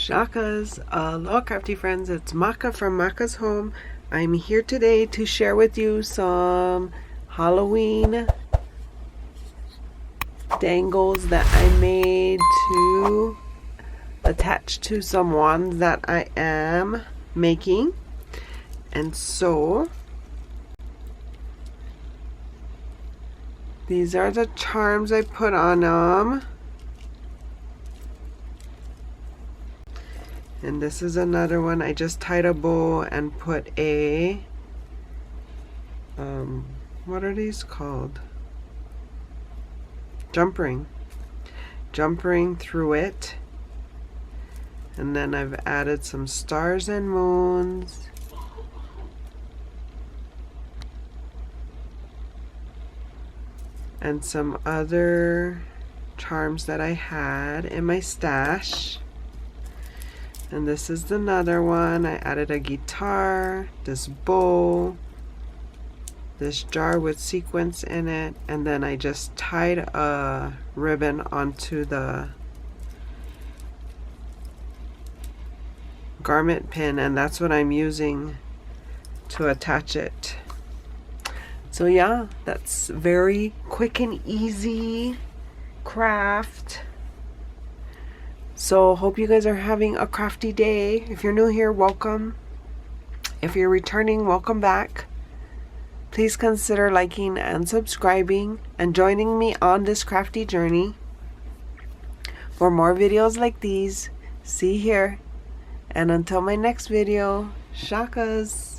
Shakas, aloha crafty friends, it's Maka from Makaz Home. I'm here today to share with you some Halloween dangles that I made to attach to some wands that I am making. And so these are the charms I put on them. And this is another one. I just tied a bow and put a, what are these called? Jump ring through it. And then I've added some stars and moons. And some other charms that I had in my stash. And this is another one. I added a guitar, this bow, this jar with sequins in it, and then I just tied a ribbon onto the garment pin, and that's what I'm using to attach it. So yeah, that's very quick and easy craft. So hope you guys are having a crafty day. If you're new here, welcome. If you're returning, welcome back. Please consider liking and subscribing and joining me on this crafty journey. For more videos like these, see here. And until my next video, shakas.